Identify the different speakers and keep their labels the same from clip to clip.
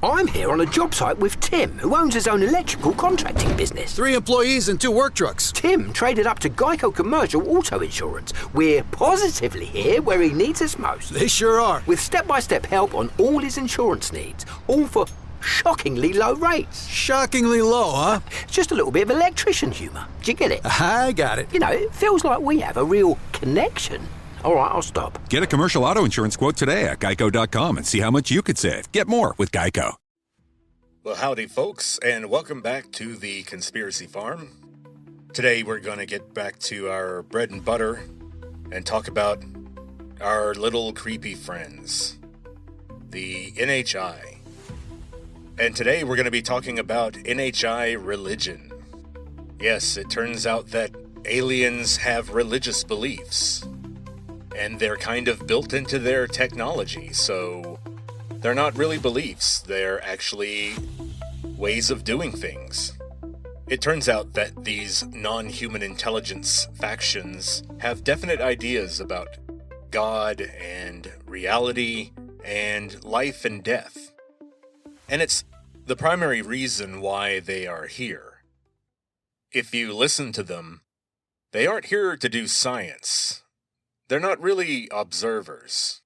Speaker 1: I'm here on a job site with Tim, who owns his own electrical contracting business.
Speaker 2: 3 employees and 2 work trucks.
Speaker 1: Tim traded up to Geico Commercial Auto Insurance. We're positively here where he needs us most.
Speaker 2: They sure are.
Speaker 1: With step-by-step help on all his insurance needs, all for shockingly low rates.
Speaker 2: Shockingly low, huh?
Speaker 1: It's just a little bit of electrician humour. Do you get it?
Speaker 2: I got it.
Speaker 1: You know, it feels like we have a real connection. All right, I'll stop.
Speaker 3: Get a commercial auto insurance quote today at geico.com and see how much you could save. Get more with Geico.
Speaker 4: Well, howdy, folks, and welcome back to the Conspiracy Farm. Today, we're going to get back to our bread and butter and talk about our little creepy friends, the NHI. And today, we're going to be talking about NHI religion. Yes, it turns out that aliens have religious beliefs. And they're kind of built into their technology, so they're not really beliefs. They're actually ways of doing things. It turns out that these non-human intelligence factions have definite ideas about God and reality and life and death. And it's the primary reason why they are here. If you listen to them, they aren't here to do science. They're not really observers.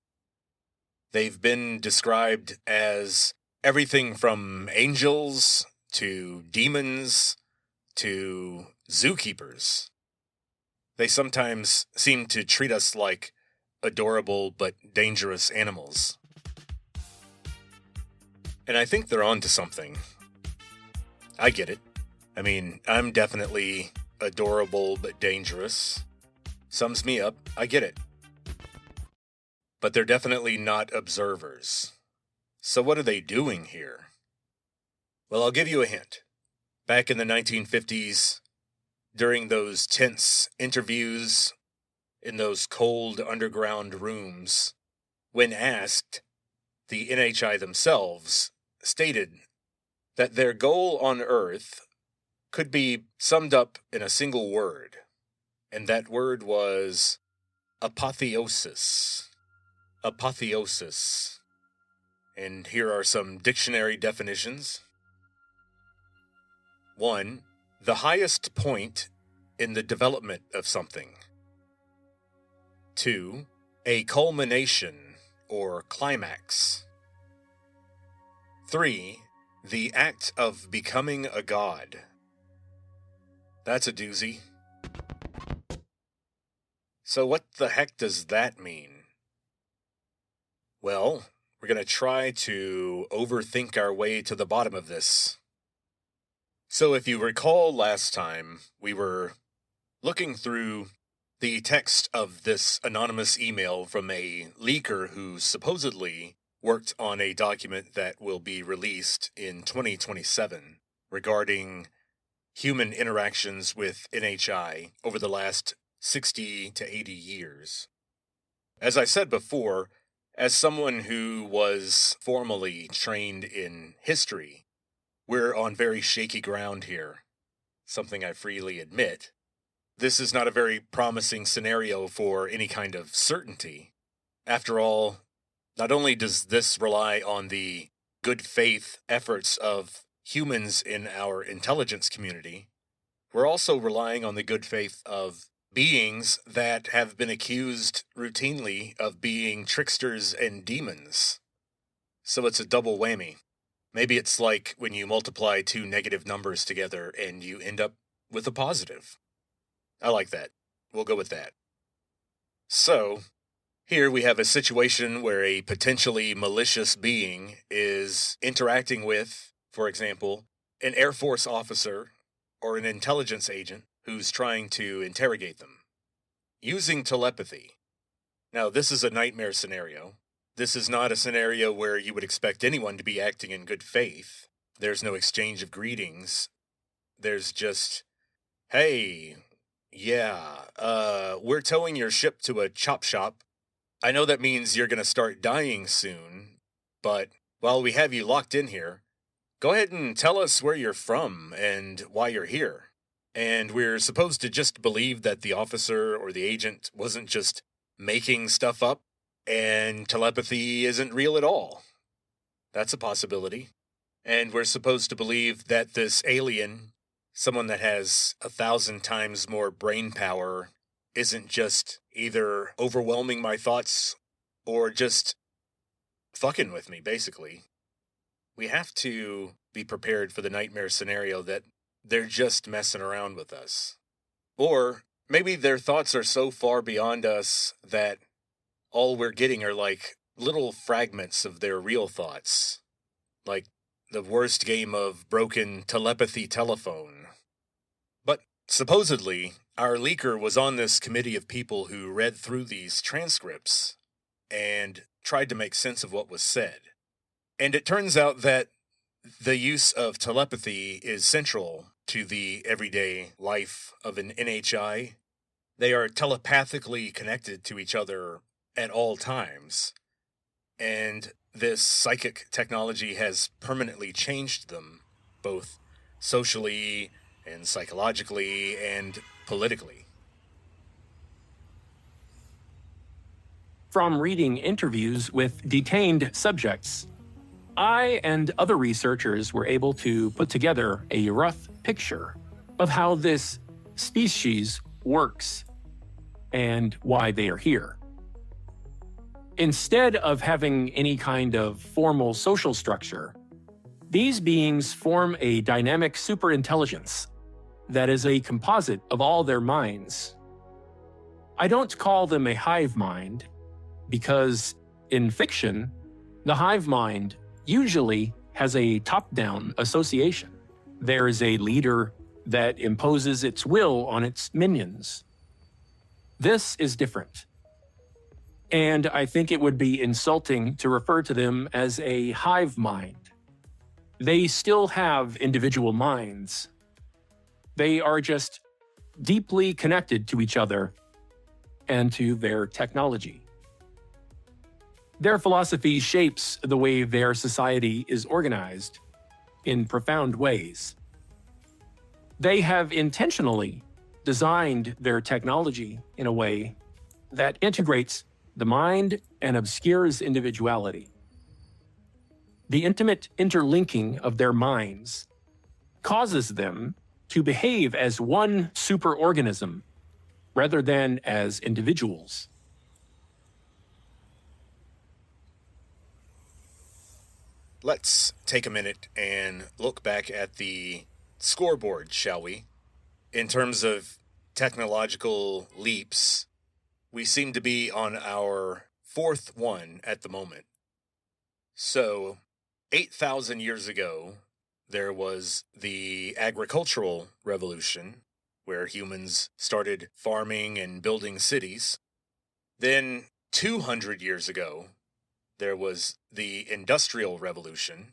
Speaker 4: They've been described as everything from angels to demons to zookeepers. They sometimes seem to treat us like adorable but dangerous animals. And I think they're onto something. I get it. I mean, I'm definitely adorable but dangerous. Sums me up, I get it. But they're definitely not observers. So what are they doing here? Well, I'll give you a hint. Back in the 1950s, during those tense interviews in those cold underground rooms, when asked, the NHI themselves stated that their goal on Earth could be summed up in a single word. And that word was apotheosis. Apotheosis. And here are some dictionary definitions. 1. The highest point in the development of something. 2. A culmination or climax. 3. The act of becoming a god. That's a doozy. So what the heck does that mean? Well, we're going to try to overthink our way to the bottom of this. So if you recall last time, we were looking through the text of this anonymous email from a leaker who supposedly worked on a document that will be released in 2027 regarding human interactions with NHI over the last 60 to 80 years. As I said before, as someone who was formally trained in history, we're on very shaky ground here, something I freely admit. This is not a very promising scenario for any kind of certainty. After all, not only does this rely on the good faith efforts of humans in our intelligence community, we're also relying on the good faith of beings that have been accused routinely of being tricksters and demons. So it's a double whammy. Maybe it's like when you multiply 2 negative numbers together and you end up with a positive. I like that. We'll go with that. So, here we have a situation where a potentially malicious being is interacting with, for example, an Air Force officer or an intelligence agent who's trying to interrogate them, using telepathy. Now, this is a nightmare scenario. This is not a scenario where you would expect anyone to be acting in good faith. There's no exchange of greetings. There's just, hey, we're towing your ship to a chop shop. I know that means you're going to start dying soon, but while we have you locked in here, go ahead and tell us where you're from and why you're here. And we're supposed to just believe that the officer or the agent wasn't just making stuff up and telepathy isn't real at all. That's a possibility. And we're supposed to believe that this alien, someone that has 1,000 times more brain power, isn't just either overwhelming my thoughts or just fucking with me, basically. We have to be prepared for the nightmare scenario that they're just messing around with us. Or maybe their thoughts are so far beyond us that all we're getting are like little fragments of their real thoughts. Like the worst game of broken telepathy telephone. But supposedly, our leaker was on this committee of people who read through these transcripts and tried to make sense of what was said. And it turns out that the use of telepathy is central to the everyday life of an NHI. They are telepathically connected to each other at all times. And this psychic technology has permanently changed them, both socially and psychologically and politically.
Speaker 5: From reading interviews with detained subjects, I and other researchers were able to put together a rough picture of how this species works and why they are here. Instead of having any kind of formal social structure, these beings form a dynamic superintelligence that is a composite of all their minds. I don't call them a hive mind because in fiction, the hive mind usually has a top-down association. There is a leader that imposes its will on its minions. This is different. And I think it would be insulting to refer to them as a hive mind. They still have individual minds. They are just deeply connected to each other and to their technology. Their philosophy shapes the way their society is organized in profound ways. They have intentionally designed their technology in a way that integrates the mind and obscures individuality. The intimate interlinking of their minds causes them to behave as one superorganism rather than as individuals.
Speaker 4: Let's take a minute and look back at the scoreboard, shall we? In terms of technological leaps, we seem to be on our fourth one at the moment. So, 8,000 years ago, there was the agricultural revolution, where humans started farming and building cities. Then, 200 years ago, there was the industrial revolution.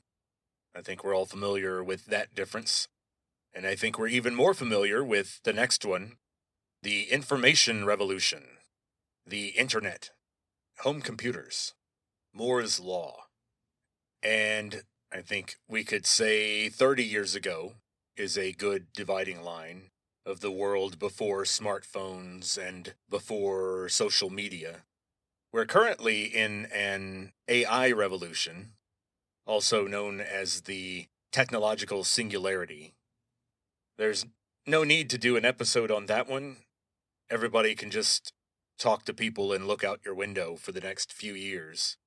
Speaker 4: I think we're all familiar with that difference. And I think we're even more familiar with the next one, the information revolution. The internet, home computers, Moore's Law. And I think we could say 30 years ago is a good dividing line of the world before smartphones and before social media. We're currently in an AI revolution, also known as the technological singularity. There's no need to do an episode on that one. Everybody can just talk to people and look out your window for the next few years.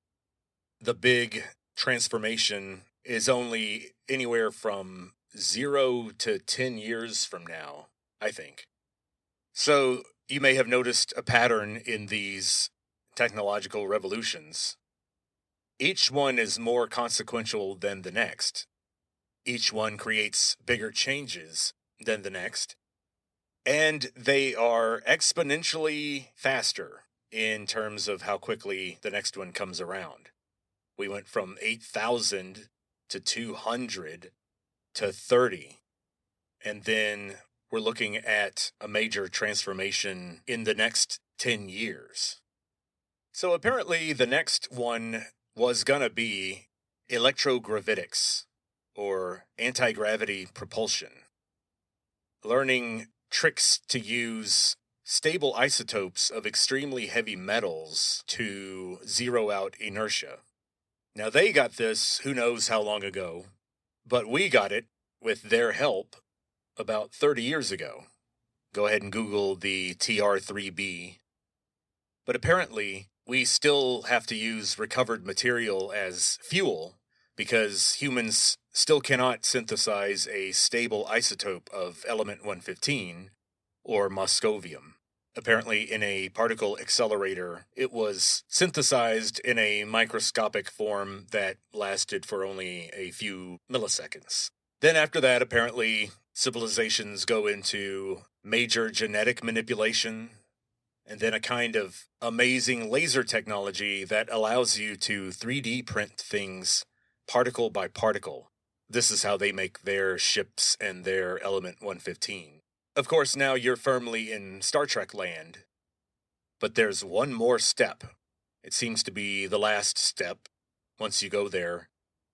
Speaker 4: The big transformation is only anywhere from 0 to 10 years from now, I think. So you may have noticed a pattern in these technological revolutions. Each one is more consequential than the next. Each one creates bigger changes than the next. And they are exponentially faster in terms of how quickly the next one comes around. We went from 8,000 to 200 to 30. And then we're looking at a major transformation in the next 10 years. So apparently the next one was going to be electrogravitics, or anti-gravity propulsion. Learning tricks to use stable isotopes of extremely heavy metals to zero out inertia. Now, they got this who knows how long ago, But we got it with their help about 30 years ago. Go ahead and Google the TR3B. But apparently, we still have to use recovered material as fuel because humans still cannot synthesize a stable isotope of element 115, or moscovium. Apparently, in a particle accelerator, it was synthesized in a microscopic form that lasted for only a few milliseconds. Then after that, apparently, civilizations go into major genetic manipulation, and then a kind of amazing laser technology that allows you to 3D print things particle by particle. This is how they make their ships and their element 115. Of course, now you're firmly in Star Trek land, but there's one more step. It seems to be the last step. Once you go there,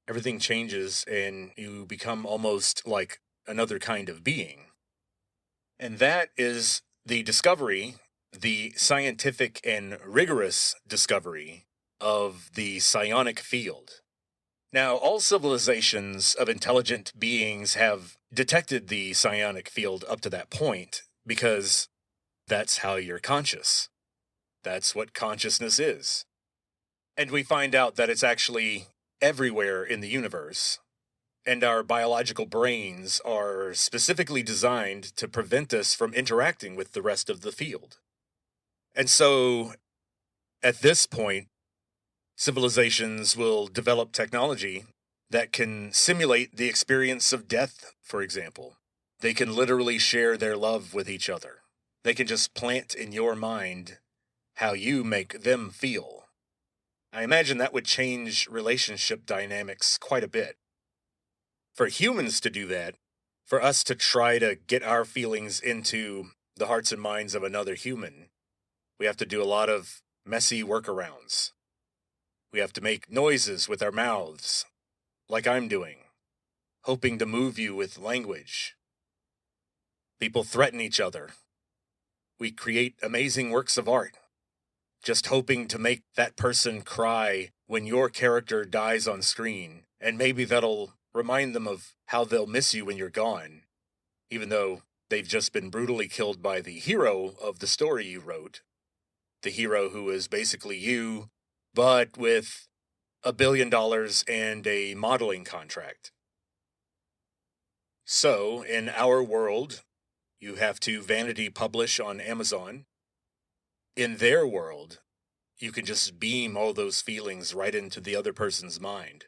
Speaker 4: everything changes and you become almost like another kind of being. And that is the discovery, the scientific and rigorous discovery of the psionic field. Now, all civilizations of intelligent beings have detected the psionic field up to that point because that's how you're conscious. That's what consciousness is. And we find out that it's actually everywhere in the universe. And our biological brains are specifically designed to prevent us from interacting with the rest of the field. And so, at this point, civilizations will develop technology that can simulate the experience of death, for example. They can literally share their love with each other. They can just plant in your mind how you make them feel. I imagine that would change relationship dynamics quite a bit. For humans to do that, for us to try to get our feelings into the hearts and minds of another human, we have to do a lot of messy workarounds. We have to make noises with our mouths, like I'm doing, hoping to move you with language. People threaten each other. We create amazing works of art, just hoping to make that person cry when your character dies on screen, and maybe that'll remind them of how they'll miss you when you're gone, even though they've just been brutally killed by the hero of the story you wrote, the hero who is basically you, but with $1 billion and a modeling contract. So, in our world, you have to vanity publish on Amazon. In their world, you can just beam all those feelings right into the other person's mind.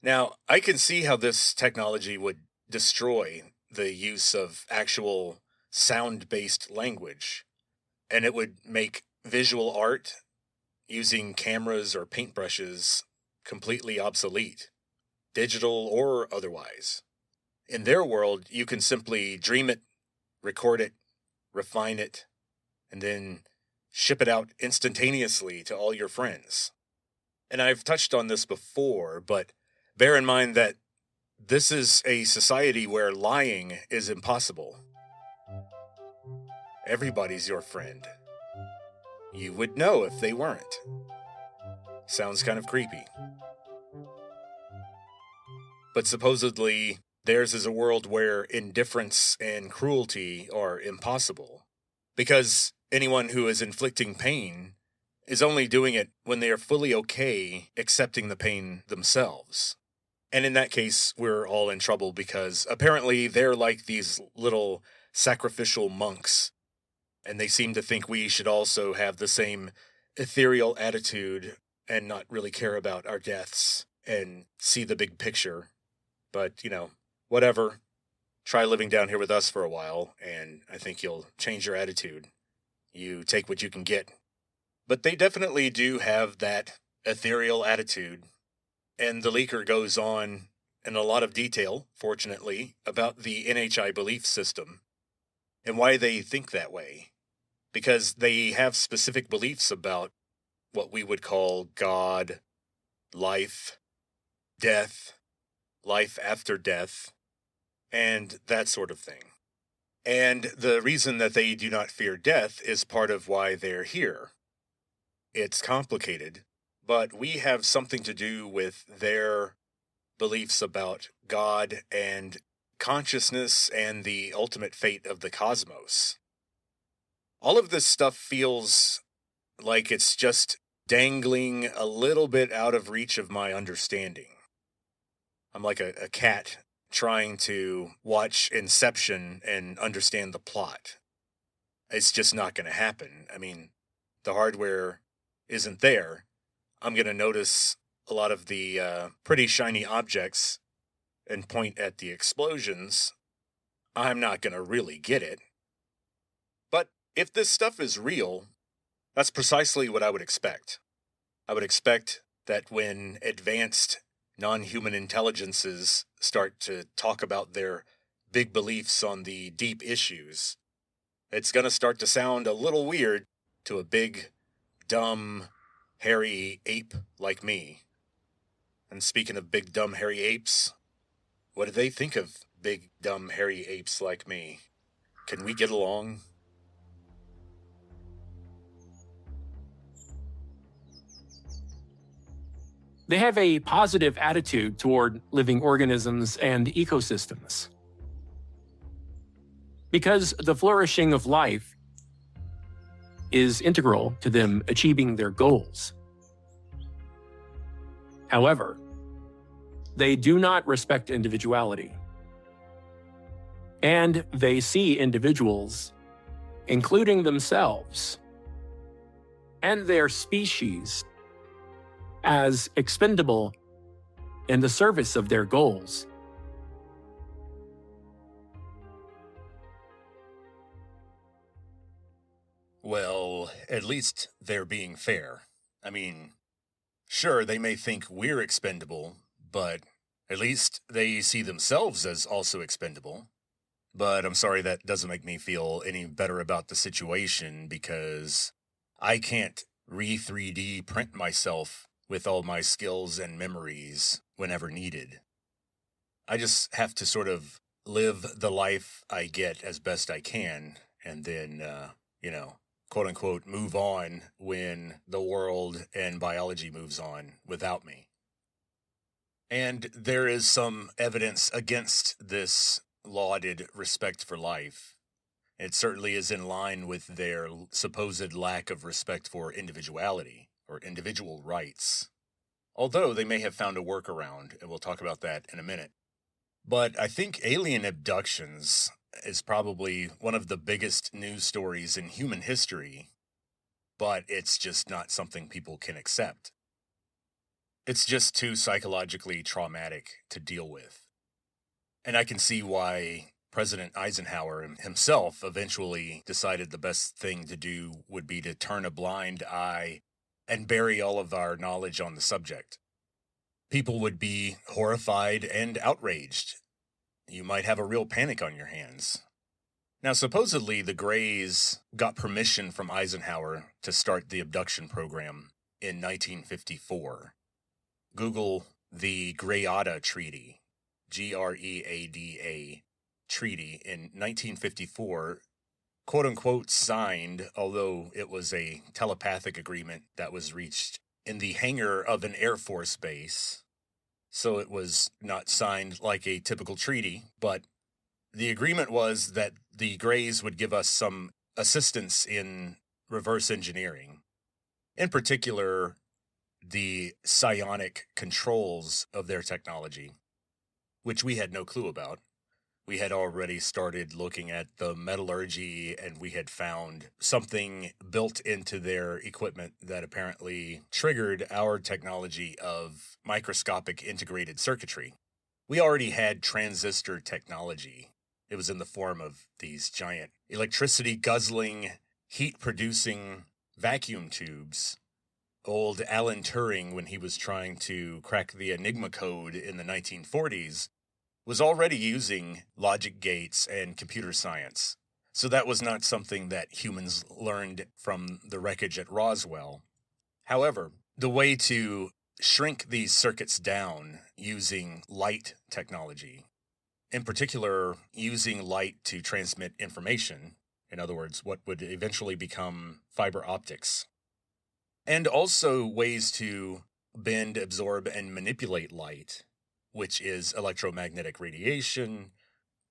Speaker 4: Now, I can see how this technology would destroy the use of actual sound-based language, and it would make visual art using cameras or paintbrushes completely obsolete, digital or otherwise. In their world, you can simply dream it, record it, refine it, and then ship it out instantaneously to all your friends. And I've touched on this before, but bear in mind that this is a society where lying is impossible. Everybody's your friend. You would know if they weren't. Sounds kind of creepy. But supposedly, theirs is a world where indifference and cruelty are impossible, because anyone who is inflicting pain is only doing it when they are fully okay accepting the pain themselves. And in that case, we're all in trouble because apparently they're like these little sacrificial monks, and they seem to think we should also have the same ethereal attitude and not really care about our deaths and see the big picture. But, whatever. Try living down here with us for a while, and I think you'll change your attitude. You take what you can get. But they definitely do have that ethereal attitude. And the leaker goes on in a lot of detail, fortunately, about the NHI belief system and why they think that way. Because they have specific beliefs about what we would call God, life, death, life after death, and that sort of thing. And the reason that they do not fear death is part of why they're here. It's complicated, but we have something to do with their beliefs about God and consciousness and the ultimate fate of the cosmos. All of this stuff feels like it's just dangling a little bit out of reach of my understanding. I'm like a cat trying to watch Inception and understand the plot. It's just not going to happen. I mean, the hardware isn't there. I'm going to notice a lot of the pretty shiny objects and point at the explosions. I'm not going to really get it. But if this stuff is real, that's precisely what I would expect. I would expect that when advanced non-human intelligences start to talk about their big beliefs on the deep issues, it's going to start to sound a little weird to a big, dumb, hairy ape like me. And speaking of big, dumb, hairy apes, what do they think of big, dumb, hairy apes like me? Can we get along?
Speaker 5: They have a positive attitude toward living organisms and ecosystems. Because the flourishing of life is integral to them achieving their goals. However, they do not respect individuality. And they see individuals, including themselves and their species, as expendable in the service of their goals.
Speaker 4: Well, at least they're being fair. I mean, sure, they may think we're expendable, but at least they see themselves as also expendable. But I'm sorry, that doesn't make me feel any better about the situation, because I can't re-3D print myself with all my skills and memories whenever needed. I just have to sort of live the life I get as best I can, and then, quote-unquote, move on when the world and biology moves on without me. And there is some evidence against this lauded respect for life. It certainly is in line with their supposed lack of respect for individuality or individual rights. Although they may have found a workaround, and we'll talk about that in a minute. But I think alien abductions is probably one of the biggest news stories in human history, but it's just not something people can accept. It's just too psychologically traumatic to deal with. And I can see why President Eisenhower himself eventually decided the best thing to do would be to turn a blind eye and bury all of our knowledge on the subject. People would be horrified and outraged. You might have a real panic on your hands. Now, supposedly, the Greys got permission from Eisenhower to start the abduction program in 1954. Google the Greada Treaty, Greada Treaty, in 1954, quote-unquote signed, although it was a telepathic agreement that was reached in the hangar of an Air Force base. So it was not signed like a typical treaty, but the agreement was that the Greys would give us some assistance in reverse engineering. In particular, the psionic controls of their technology, which we had no clue about. We had already started looking at the metallurgy, and we had found something built into their equipment that apparently triggered our technology of microscopic integrated circuitry. We already had transistor technology. It was in the form of these giant electricity-guzzling, heat-producing vacuum tubes. Old Alan Turing, when he was trying to crack the Enigma code in the 1940s, was already using logic gates and computer science. So that was not something that humans learned from the wreckage at Roswell. However, the way to shrink these circuits down using light technology, in particular using light to transmit information, in other words, what would eventually become fiber optics, and also ways to bend, absorb, and manipulate light, which is electromagnetic radiation,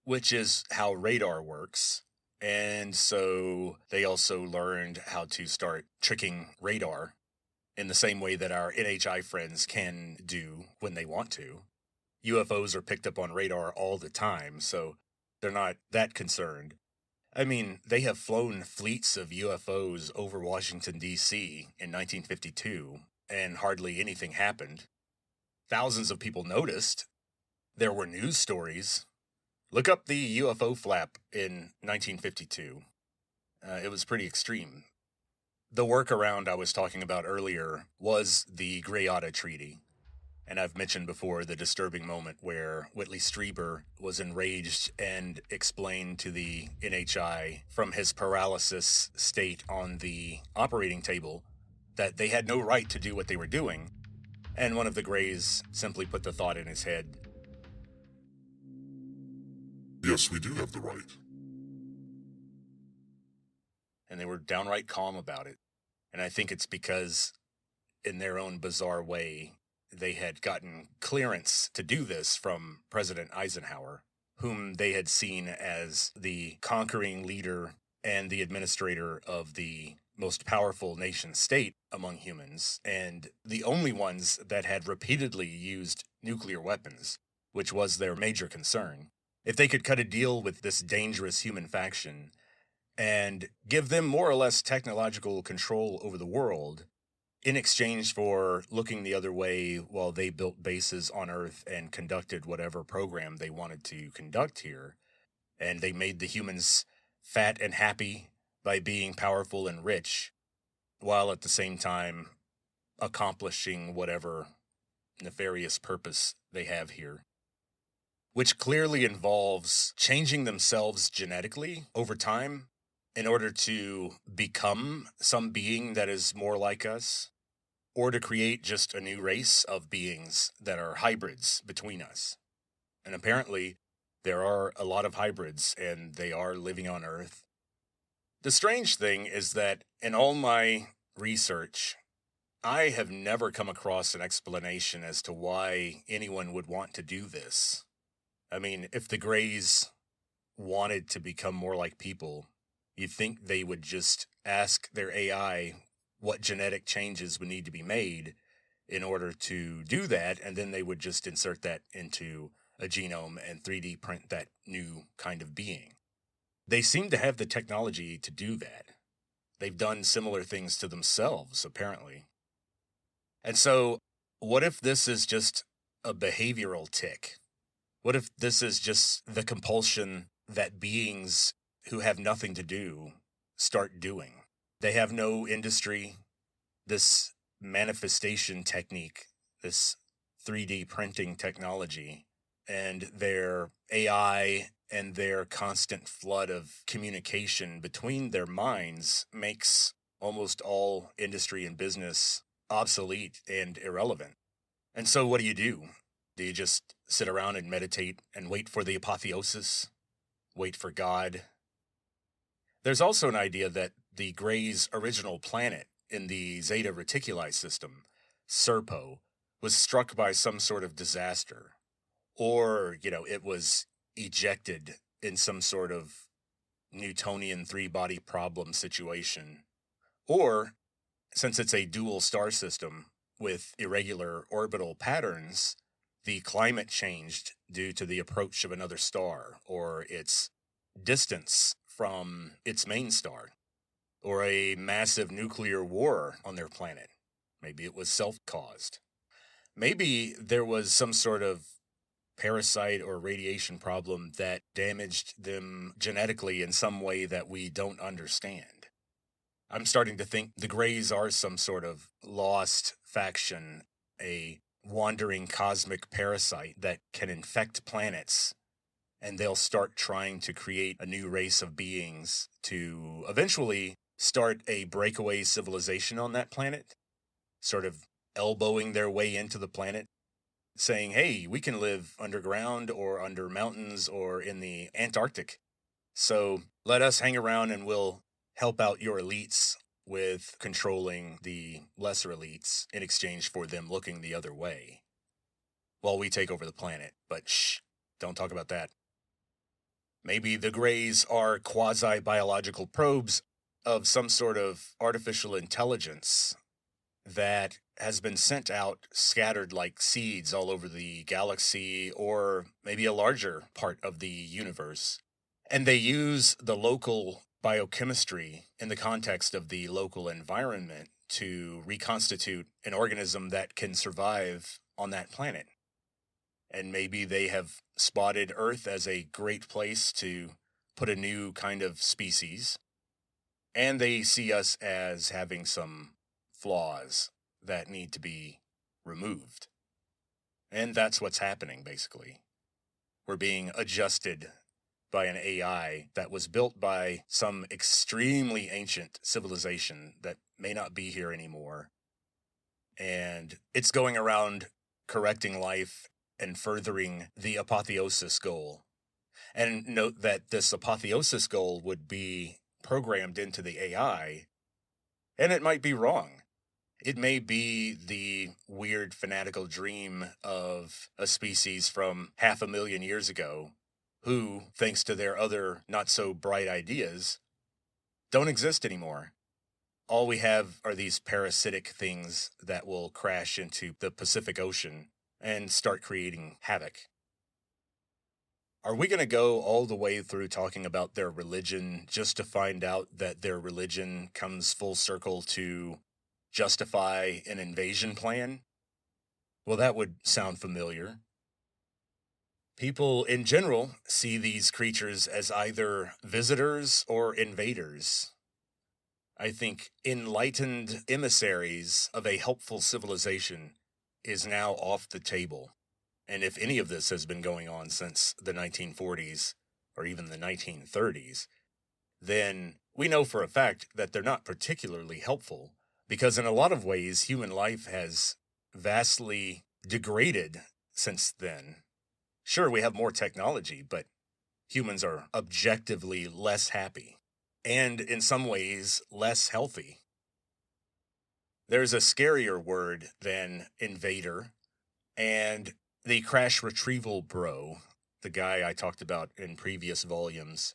Speaker 4: which is how radar works. And so they also learned how to start tricking radar in the same way that our NHI friends can do when they want to. UFOs are picked up on radar all the time, so they're not that concerned. I mean, they have flown fleets of UFOs over Washington, D.C. in 1952, and hardly anything happened. Thousands of people noticed. There were news stories. Look up the UFO flap in 1952. It was pretty extreme. The workaround I was talking about earlier was the Greada Treaty. And I've mentioned before the disturbing moment where Whitley Strieber was enraged and explained to the NHI from his paralysis state on the operating table that they had no right to do what they were doing. And one of the Greys simply put the thought in his head,
Speaker 6: Yes, we do have the right.
Speaker 4: and they were downright calm about it. And I think it's because, in their own bizarre way, they had gotten clearance to do this from President Eisenhower, whom they had seen as the conquering leader and the administrator of the most powerful nation state among humans, and the only ones that had repeatedly used nuclear weapons, which was their major concern. If they could cut a deal with this dangerous human faction and give them more or less technological control over the world, in exchange for looking the other way while they built bases on Earth and conducted whatever program they wanted to conduct here, and they made the humans fat and happy by being powerful and rich, while at the same time accomplishing whatever nefarious purpose they have here, which clearly involves changing themselves genetically over time in order to become some being that is more like us, or to create just a new race of beings that are hybrids between us. And apparently, there are a lot of hybrids, and they are living on Earth. The strange thing is that in all my research, I have never come across an explanation as to why anyone would want to do this. I mean, if the Greys wanted to become more like people, you'd think they would just ask their AI what genetic changes would need to be made in order to do that, and then they would just insert that into a genome and 3D print that new kind of being. They seem to have the technology to do that. They've done similar things to themselves, apparently. And so, what if this is just a behavioral tick? What if this is just the compulsion that beings who have nothing to do start doing? They have no industry. This manifestation technique, this 3D printing technology, and their AI and their constant flood of communication between their minds makes almost all industry and business obsolete and irrelevant. And so what do? Do you just sit around and meditate and wait for the apotheosis? Wait for God? There's also an idea that the Greys' original planet in the Zeta Reticuli system, Serpo, was struck by some sort of disaster. Or, it was ejected in some sort of Newtonian three-body problem situation. Or, since it's a dual star system with irregular orbital patterns, the climate changed due to the approach of another star, or its distance from its main star, or a massive nuclear war on their planet. Maybe it was self-caused. Maybe there was some sort of parasite or radiation problem that damaged them genetically in some way that we don't understand. I'm starting to think the Greys are some sort of lost faction, a wandering cosmic parasite that can infect planets, and they'll start trying to create a new race of beings to eventually start a breakaway civilization on that planet, sort of elbowing their way into the planet, saying, hey, we can live underground or under mountains or in the Antarctic. So let us hang around and we'll help out your elites with controlling the lesser elites in exchange for them looking the other way. while we take over the planet. But shh, don't talk about that. Maybe the Greys are quasi-biological probes of some sort of artificial intelligence that has been sent out scattered like seeds all over the galaxy, or maybe a larger part of the universe. And they use the local biochemistry in the context of the local environment to reconstitute an organism that can survive on that planet. And maybe they have spotted Earth as a great place to put a new kind of species. And they see us as having some flaws that need to be removed. And that's what's happening, basically. We're being adjusted by an AI that was built by some extremely ancient civilization that may not be here anymore. And it's going around correcting life and furthering the apotheosis goal. And note that this apotheosis goal would be programmed into the AI, and it might be wrong. It may be the weird fanatical dream of a species from 500,000 years ago who, thanks to their other not-so-bright ideas, don't exist anymore. All we have are these parasitic things that will crash into the Pacific Ocean and start creating havoc. Are we going to go all the way through talking about their religion just to find out that their religion comes full circle to justify an invasion plan? Well, that would sound familiar. People in general see these creatures as either visitors or invaders. I think enlightened emissaries of a helpful civilization is now off the table. And if any of this has been going on since the 1940s or even the 1930s, then we know for a fact that they're not particularly helpful, because in a lot of ways, human life has vastly degraded since then. Sure, we have more technology, but humans are objectively less happy, and in some ways, less healthy. There's a scarier word than invader, and the crash retrieval bro, the guy I talked about in previous volumes,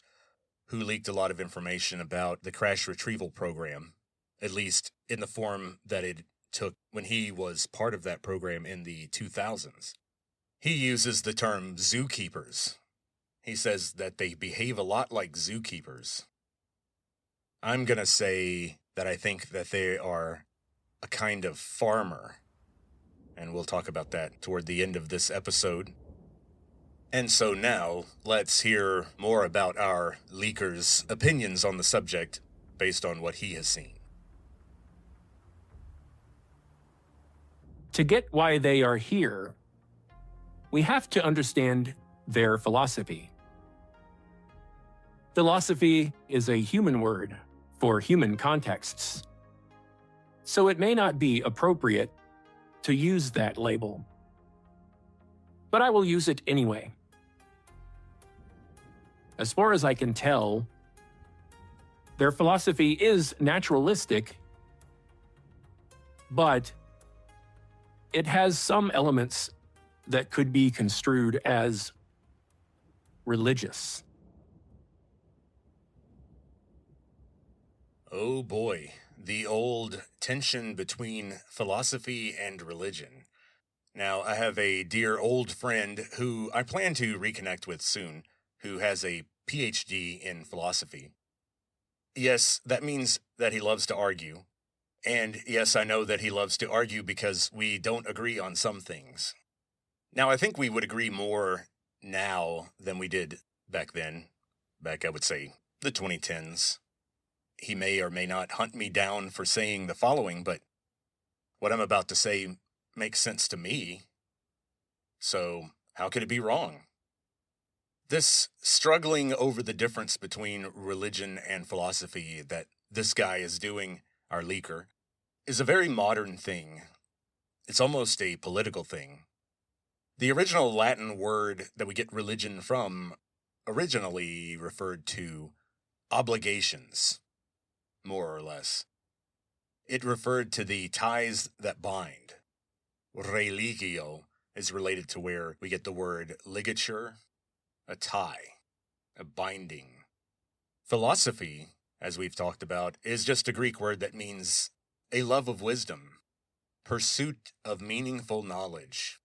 Speaker 4: who leaked a lot of information about the crash retrieval program, at least in the form that it took when he was part of that program in the 2000s. He uses the term zookeepers. He says that they behave a lot like zookeepers. I'm going to say that I think that they are a kind of farmer. And we'll talk about that toward the end of this episode. And so now, let's hear more about our leaker's opinions on the subject based on what he has seen.
Speaker 5: To get why they are here, we have to understand their philosophy. Philosophy is a human word for human contexts, so it may not be appropriate to use that label. But I will use it anyway. As far as I can tell, their philosophy is naturalistic, but it has some elements that could be construed as religious.
Speaker 4: Oh boy, the old tension between philosophy and religion. Now, I have a dear old friend who I plan to reconnect with soon, who has a PhD in philosophy. Yes, that means that he loves to argue. And yes, I know that he loves to argue because we don't agree on some things. Now, I think we would agree more now than we did back then. Back, I would say, the 2010s. He may or may not hunt me down for saying the following, but what I'm about to say makes sense to me. So, how could it be wrong? This struggling over the difference between religion and philosophy that this guy is doing, our leaker, is a very modern thing. It's almost a political thing. The original Latin word that we get religion from originally referred to obligations, more or less. It referred to the ties that bind, religio, is related to where we get the word ligature, a tie, a binding. Philosophy, as we've talked about, is just a Greek word that means a love of wisdom, pursuit of meaningful knowledge.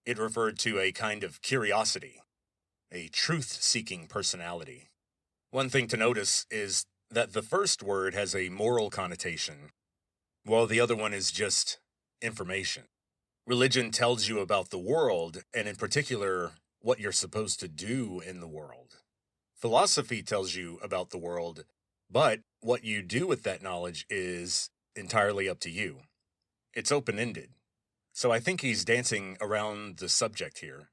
Speaker 4: It referred to a kind of curiosity, a truth-seeking personality. One thing to notice is that the first word has a moral connotation, while the other one is just information. Religion tells you about the world, and in particular, what you're supposed to do in the world. Philosophy tells you about the world, but what you do with that knowledge is entirely up to you. It's open-ended. So I think he's dancing around the subject here.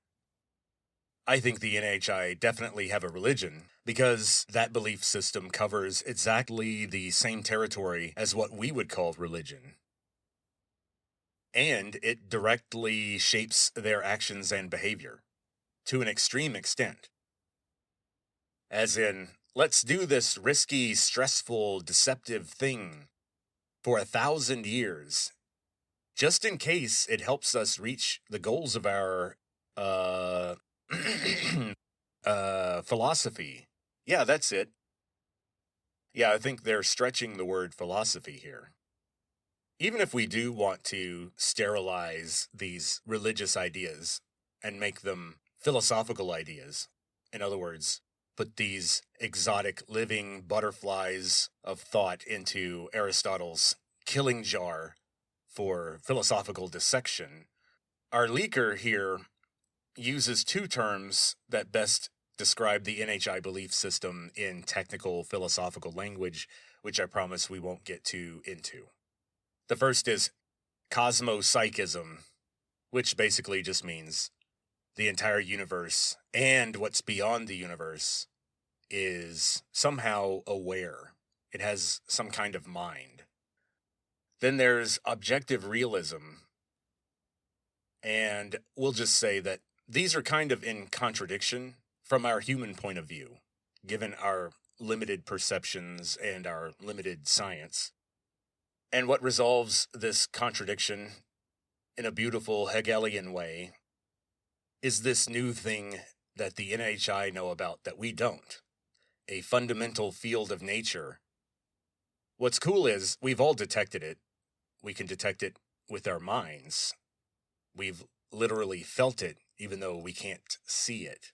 Speaker 4: I think the NHI definitely have a religion because that belief system covers exactly the same territory as what we would call religion. And it directly shapes their actions and behavior to an extreme extent. As in, let's do this risky, stressful, deceptive thing for 1,000 years, just in case it helps us reach the goals of our, philosophy. Yeah, that's it. Yeah, I think they're stretching the word philosophy here. Even if we do want to sterilize these religious ideas and make them philosophical ideas, in other words, put these exotic living butterflies of thought into Aristotle's killing jar for philosophical dissection, our leaker here uses two terms that best describe the NHI belief system in technical philosophical language, which I promise we won't get too into. The first is cosmopsychism, which basically just means the entire universe and what's beyond the universe is somehow aware. It has some kind of mind. Then there's objective realism, and we'll just say that these are kind of in contradiction from our human point of view, given our limited perceptions and our limited science. And what resolves this contradiction in a beautiful Hegelian way is this new thing that the NHI know about that we don't, a fundamental field of nature. What's cool is we've all detected it. We can detect it with our minds. We've literally felt it, even though we can't see it.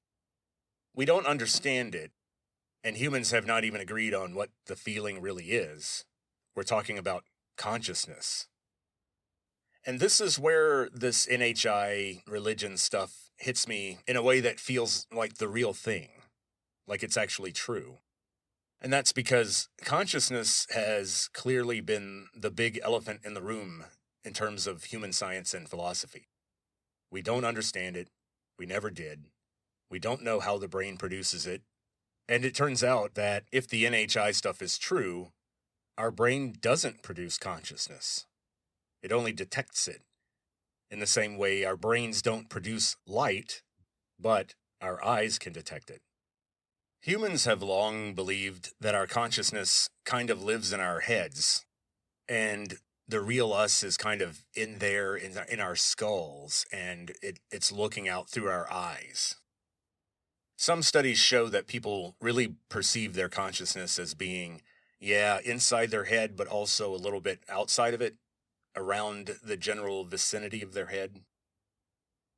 Speaker 4: We don't understand it, and humans have not even agreed on what the feeling really is. We're talking about consciousness. And this is where this NHI religion stuff hits me in a way that feels like the real thing, like it's actually true. And that's because consciousness has clearly been the big elephant in the room in terms of human science and philosophy. We don't understand it. We never did. We don't know how the brain produces it. And it turns out that if the NHI stuff is true, our brain doesn't produce consciousness. It only detects it. In the same way, our brains don't produce light, but our eyes can detect it. Humans have long believed that our consciousness kind of lives in our heads, and the real us is kind of in there, in our skulls, and it's looking out through our eyes. Some studies show that people really perceive their consciousness as being, inside their head, but also a little bit outside of it, around the general vicinity of their head.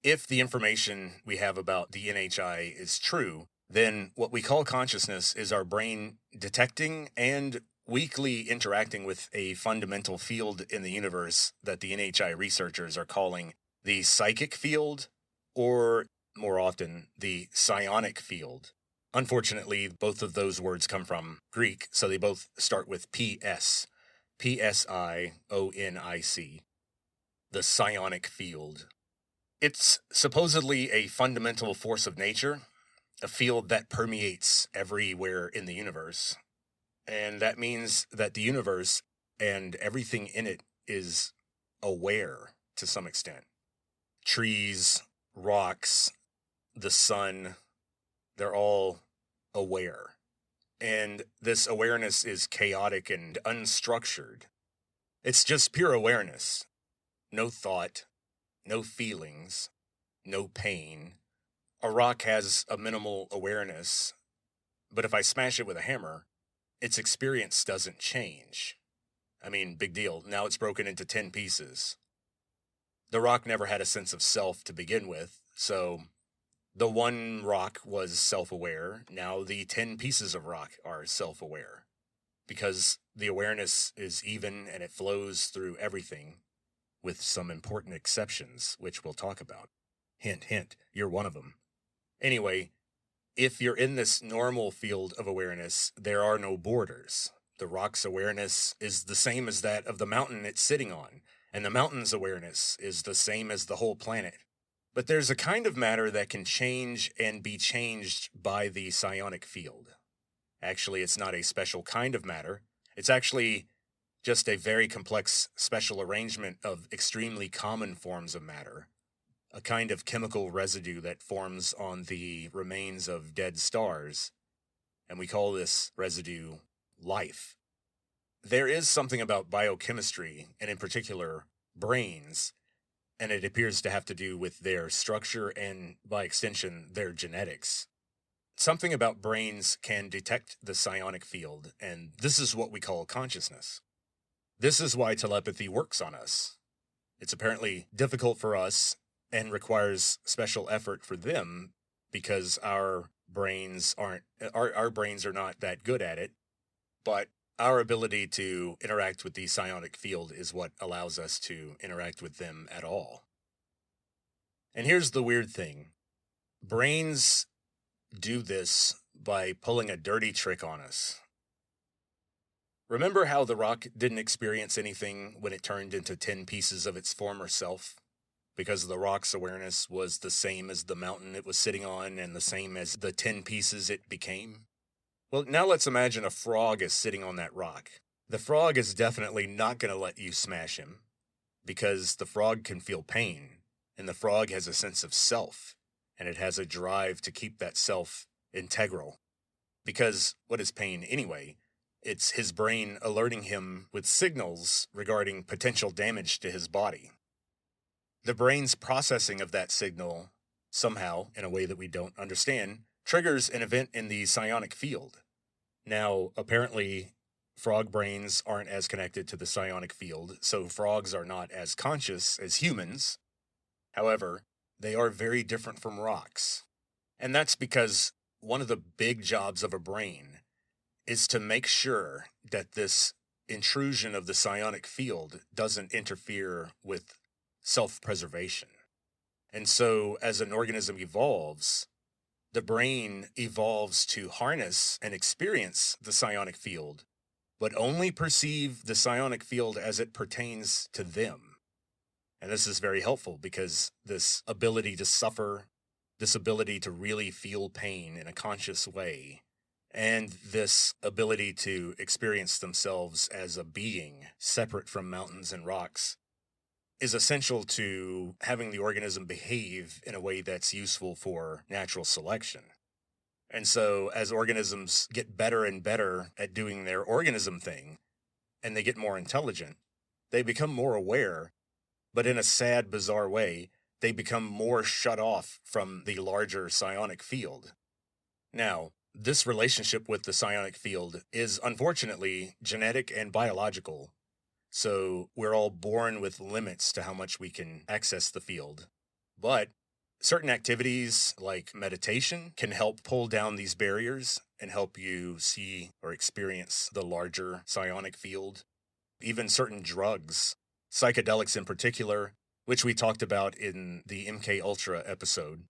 Speaker 4: If the information we have about the NHI is true, then what we call consciousness is our brain detecting and weakly interacting with a fundamental field in the universe that the NHI researchers are calling the psychic field, or more often, the psionic field. Unfortunately, both of those words come from Greek, so they both start with PS. Psionic, the psionic field. It's supposedly a fundamental force of nature, a field that permeates everywhere in the universe. And that means that the universe and everything in it is aware to some extent. Trees, rocks, the sun, they're all aware. And this awareness is chaotic and unstructured. It's just pure awareness. No thought, no feelings, no pain. A rock has a minimal awareness, but if I smash it with a hammer, its experience doesn't change. I mean, big deal. Now it's broken into 10 pieces. The rock never had a sense of self to begin with, so the one rock was self-aware. Now the 10 pieces of rock are self-aware, because the awareness is even and it flows through everything, with some important exceptions, which we'll talk about. Hint, hint, you're one of them. Anyway, if you're in this normal field of awareness, there are no borders. The rock's awareness is the same as that of the mountain it's sitting on, and the mountain's awareness is the same as the whole planet. But there's a kind of matter that can change and be changed by the psionic field. Actually, it's not a special kind of matter. It's actually just a very complex special arrangement of extremely common forms of matter, a kind of chemical residue that forms on the remains of dead stars, and we call this residue life. There is something about biochemistry, and in particular, brains, and it appears to have to do with their structure and, by extension, their genetics. Something about brains can detect the psionic field, and this is what we call consciousness. This is why telepathy works on us. It's apparently difficult for us and requires special effort for them because our brains are not that good at it, but our ability to interact with the psionic field is what allows us to interact with them at all. And here's the weird thing. Brains do this by pulling a dirty trick on us. Remember how the rock didn't experience anything when it turned into 10 pieces of its former self? Because the rock's awareness was the same as the mountain it was sitting on and the same as the 10 pieces it became? Well, now let's imagine a frog is sitting on that rock. The frog is definitely not going to let you smash him, because the frog can feel pain, and the frog has a sense of self, and it has a drive to keep that self integral. Because what is pain anyway? It's his brain alerting him with signals regarding potential damage to his body. The brain's processing of that signal, somehow, in a way that we don't understand, triggers an event in the psionic field. Now, apparently, frog brains aren't as connected to the psionic field, so frogs are not as conscious as humans. However, they are very different from rocks. And that's because one of the big jobs of a brain is to make sure that this intrusion of the psionic field doesn't interfere with self-preservation. And so, as an organism evolves, the brain evolves to harness and experience the psionic field, but only perceive the psionic field as it pertains to them. And this is very helpful because this ability to suffer, this ability to really feel pain in a conscious way, and this ability to experience themselves as a being separate from mountains and rocks is essential to having the organism behave in a way that's useful for natural selection. And so as organisms get better and better at doing their organism thing, and they get more intelligent, they become more aware, but in a sad, bizarre way, they become more shut off from the larger psionic field. Now, this relationship with the psionic field is unfortunately genetic and biological. So we're all born with limits to how much we can access the field. But certain activities like meditation can help pull down these barriers and help you see or experience the larger psionic field. Even certain drugs, psychedelics in particular, which we talked about in the MK Ultra episode.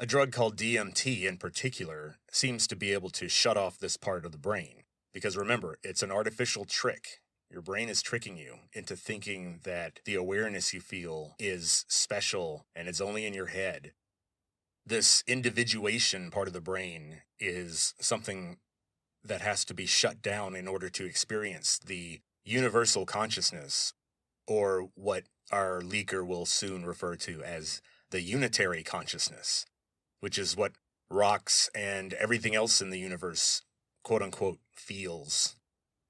Speaker 4: A drug called DMT in particular seems to be able to shut off this part of the brain. Because remember, it's an artificial trick. Your brain is tricking you into thinking that the awareness you feel is special and it's only in your head. This individuation part of the brain is something that has to be shut down in order to experience the universal consciousness, or what our leaker will soon refer to as the unitary consciousness, which is what rocks and everything else in the universe, quote-unquote, feels.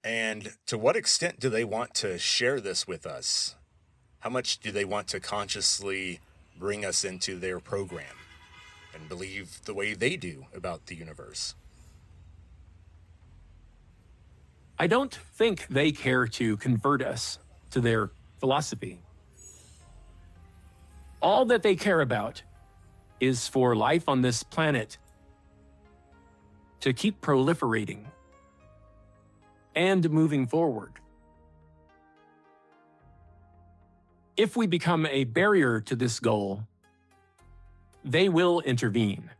Speaker 4: And to what extent do they want to share this with us? How much do they want to consciously bring us into their program and believe the way they do about the universe.
Speaker 5: I don't think they care to convert us to their philosophy. All that they care about is for life on this planet to keep proliferating and moving forward. If we become a barrier to this goal, they will intervene.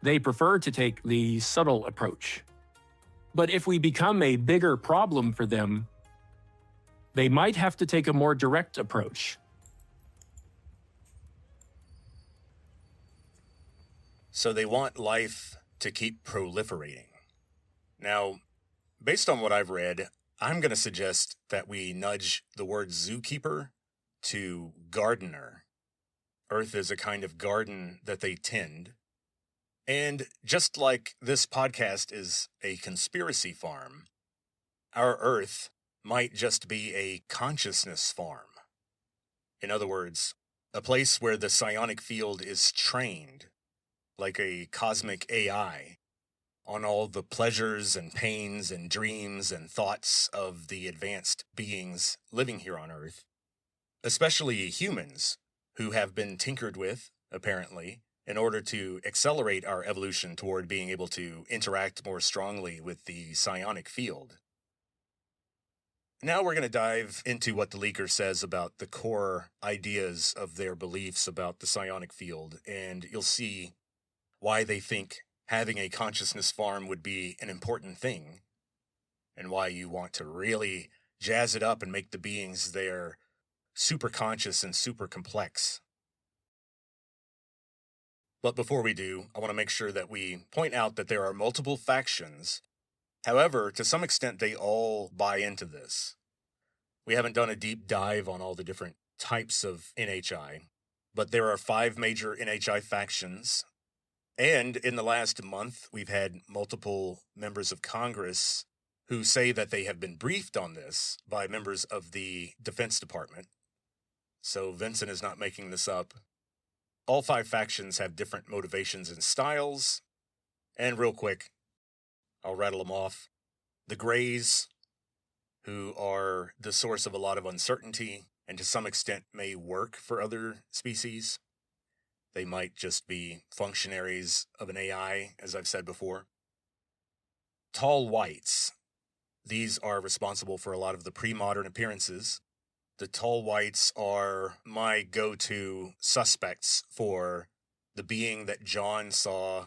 Speaker 5: They prefer to take the subtle approach. But if we become a bigger problem for them, they might have to take a more direct approach.
Speaker 4: So they want life to keep proliferating. Now, based on what I've read, I'm going to suggest that we nudge the word zookeeper to gardener. Earth is a kind of garden that they tend. And just like this podcast is a conspiracy farm, our Earth might just be a consciousness farm. In other words, a place where the psionic field is trained, like a cosmic AI, on all the pleasures and pains and dreams and thoughts of the advanced beings living here on Earth, especially humans who have been tinkered with, apparently, in order to accelerate our evolution toward being able to interact more strongly with the psionic field. Now we're going to dive into what the leaker says about the core ideas of their beliefs about the psionic field, and you'll see why they think having a consciousness farm would be an important thing, and why you want to really jazz it up and make the beings there super conscious and super complex. But before we do, I want to make sure that we point out that there are multiple factions. However, to some extent, they all buy into this. We haven't done a deep dive on all the different types of NHI, but there are 5 major NHI factions. And in the last month, we've had multiple members of Congress who say that they have been briefed on this by members of the Defense Department. So Vincent is not making this up. All 5 factions have different motivations and styles. And real quick, I'll rattle them off. The Greys, who are the source of a lot of uncertainty and to some extent may work for other species. They might just be functionaries of an AI, as I've said before. Tall Whites. These are responsible for a lot of the pre-modern appearances. The Tall Whites are my go-to suspects for the being that John saw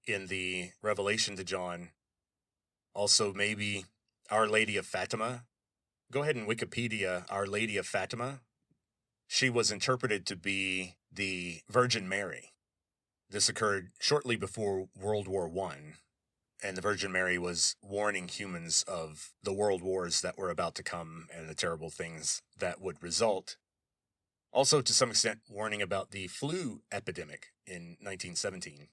Speaker 4: in the Revelation to John. Also, maybe Our Lady of Fatima. Go ahead and Wikipedia Our Lady of Fatima. She was interpreted to be the Virgin Mary. This occurred shortly before World War I, and the Virgin Mary was warning humans of the world wars that were about to come and the terrible things that would result. Also, to some extent, warning about the flu epidemic in 1917.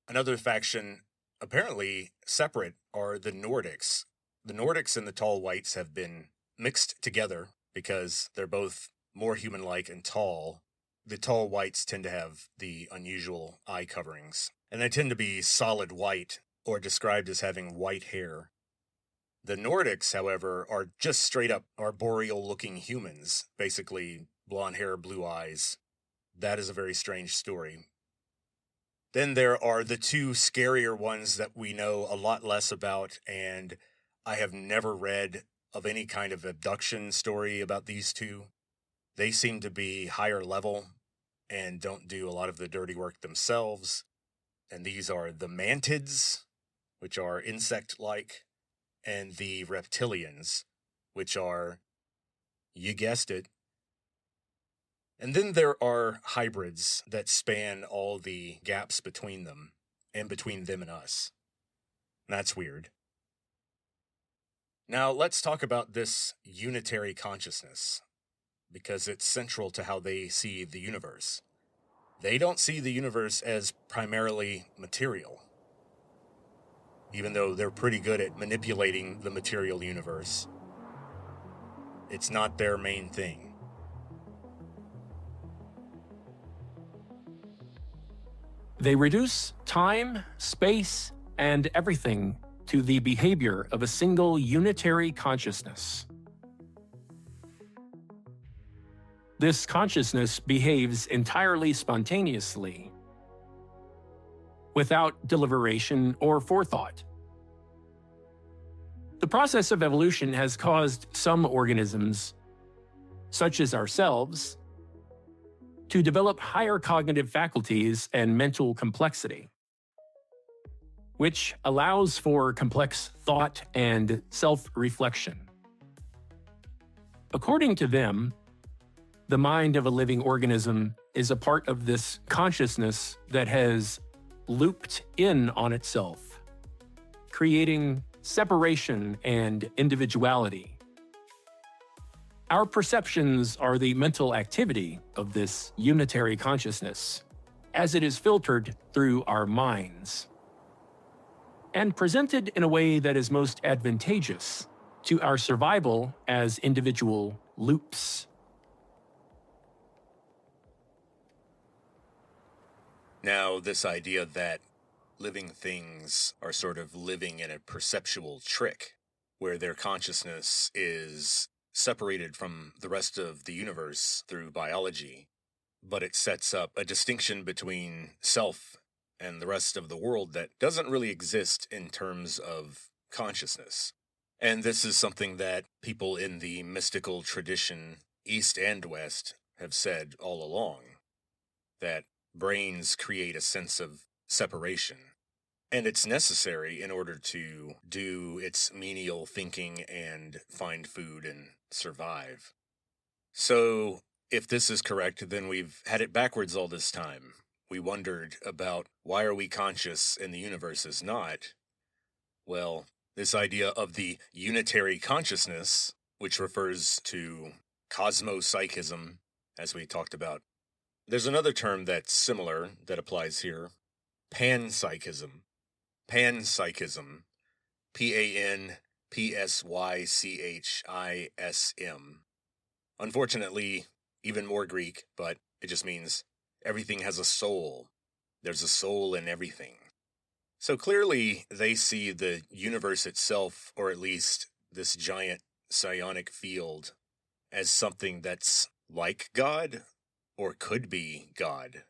Speaker 4: Another faction, apparently separate, are the Nordics. The Nordics and the Tall Whites have been mixed together because they're both more human-like and tall. The Tall Whites tend to have the unusual eye coverings, and they tend to be solid white, or described as having white hair. The Nordics, however, are just straight-up arboreal-looking humans, basically blonde hair, blue eyes. That is a very strange story. Then there are the 2 scarier ones that we know a lot less about, and I have never read of any kind of abduction story about these 2. They seem to be higher level and don't do a lot of the dirty work themselves. And these are the mantids, which are insect-like, and the reptilians, which are, you guessed it. And then there are hybrids that span all the gaps between them, and between them and us. That's weird. Now let's talk about this unitary consciousness, because it's central to how they see the universe. They don't see the universe as primarily material, even though they're pretty good at manipulating the material universe. It's not their main thing.
Speaker 5: They reduce time, space, and everything to the behavior of a single unitary consciousness. This consciousness behaves entirely spontaneously, without deliberation or forethought. The process of evolution has caused some organisms, such as ourselves, to develop higher cognitive faculties and mental complexity, which allows for complex thought and self-reflection. According to them, the mind of a living organism is a part of this consciousness that has looped in on itself, creating separation and individuality. Our perceptions are the mental activity of this unitary consciousness, as it is filtered through our minds, and presented in a way that is most advantageous to our survival as individual loops.
Speaker 4: Now, this idea that living things are sort of living in a perceptual trick, where their consciousness is separated from the rest of the universe through biology, but it sets up a distinction between self and the rest of the world that doesn't really exist in terms of consciousness. And this is something that people in the mystical tradition, East and West, have said all along, that brains create a sense of separation. And it's necessary in order to do its menial thinking and find food and survive. So, if this is correct, then we've had it backwards all this time. We wondered about why are we conscious and the universe is not? Well, this idea of the unitary consciousness, which refers to cosmopsychism, as we talked about. There's another term that's similar that applies here, panpsychism. Panpsychism, Panpsychism. Unfortunately, even more Greek, but it just means everything has a soul. There's a soul in everything. So clearly, they see the universe itself, or at least this giant psionic field, as something that's like God, or could be God.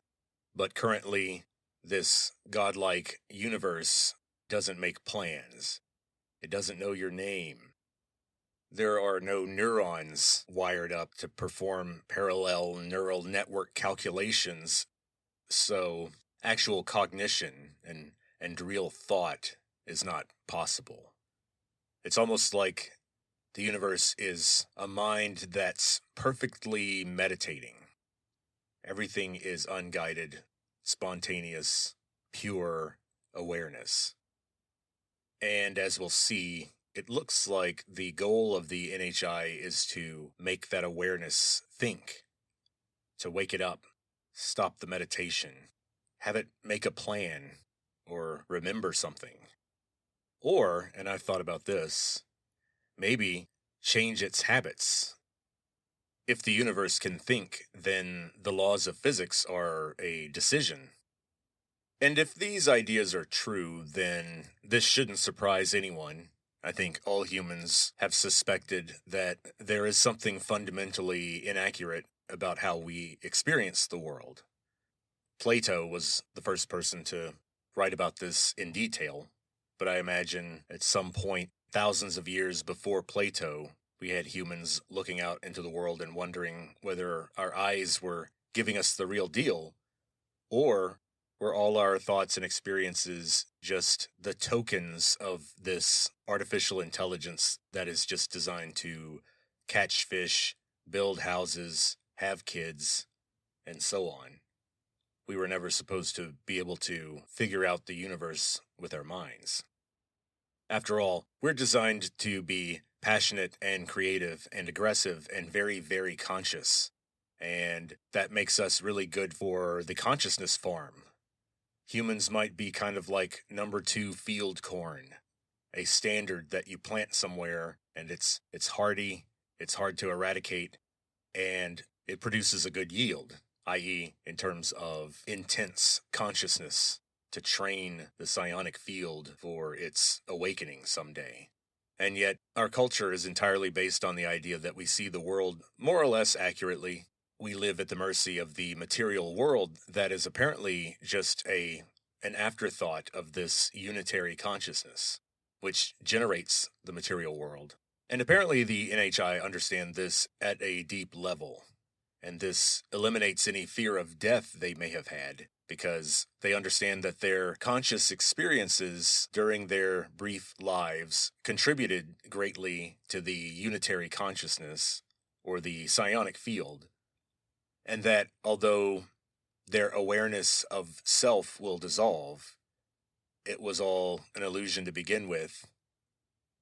Speaker 4: But currently, this godlike universe doesn't make plans. It doesn't know your name. There are no neurons wired up to perform parallel neural network calculations, so actual cognition and real thought is not possible. It's almost like the universe is a mind that's perfectly meditating. Everything is unguided, spontaneous, pure awareness. And as we'll see, it looks like the goal of the NHI is to make that awareness think, to wake it up, stop the meditation, have it make a plan, or remember something. Or, and I've thought about this, maybe change its habits. If the universe can think, then the laws of physics are a decision. And if these ideas are true, then this shouldn't surprise anyone. I think all humans have suspected that there is something fundamentally inaccurate about how we experience the world. Plato was the first person to write about this in detail, but I imagine at some point, thousands of years before Plato, we had humans looking out into the world and wondering whether our eyes were giving us the real deal, or were all our thoughts and experiences just the tokens of this artificial intelligence that is just designed to catch fish, build houses, have kids, and so on. We were never supposed to be able to figure out the universe with our minds. After all, we're designed to be passionate and creative and aggressive and very, very conscious. And that makes us really good for the consciousness farm. Humans might be kind of like number 2 field corn, a standard that you plant somewhere and it's hardy, it's hard to eradicate, and it produces a good yield. i.e., in terms of intense consciousness to train the psionic field for its awakening someday. And yet, our culture is entirely based on the idea that we see the world more or less accurately. We live at the mercy of the material world that is apparently just an afterthought of this unitary consciousness, which generates the material world. And apparently the NHI understand this at a deep level, and this eliminates any fear of death they may have had, because they understand that their conscious experiences during their brief lives contributed greatly to the unitary consciousness, or the psionic field, and that although their awareness of self will dissolve, it was all an illusion to begin with,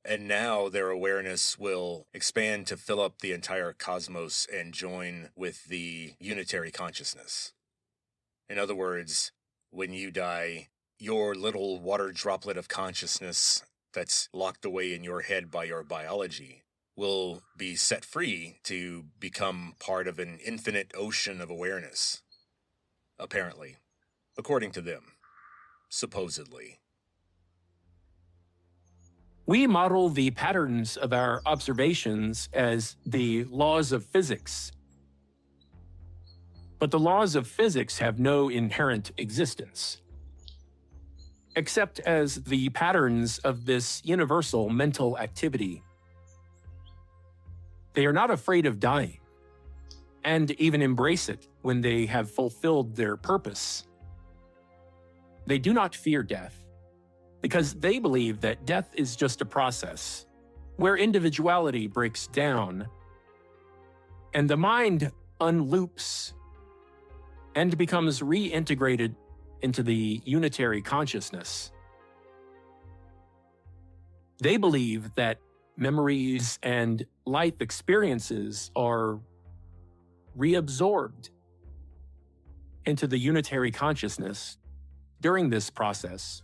Speaker 4: and now their awareness will expand to fill up the entire cosmos and join with the unitary consciousness. In other words, when you die, your little water droplet of consciousness that's locked away in your head by your biology will be set free to become part of an infinite ocean of awareness. Apparently. According to them. Supposedly.
Speaker 5: We model the patterns of our observations as the laws of physics. But the laws of physics have no inherent existence, except as the patterns of this universal mental activity. They are not afraid of dying, and even embrace it when they have fulfilled their purpose. They do not fear death, because they believe that death is just a process where individuality breaks down and the mind unloops and becomes reintegrated into the unitary consciousness. They believe that memories and life experiences are reabsorbed into the unitary consciousness during this process.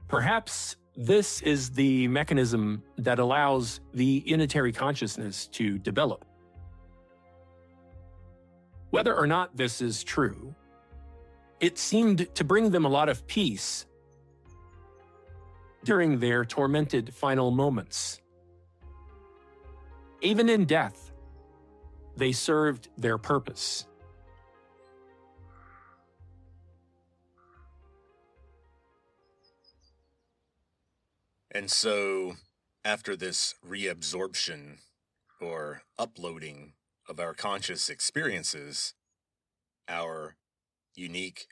Speaker 5: Perhaps this is the mechanism that allows the unitary consciousness to develop. Whether or not this is true, it seemed to bring them a lot of peace during their tormented final moments. Even in death, they served their purpose.
Speaker 4: And so, after this reabsorption, or uploading of our conscious experiences, our unique,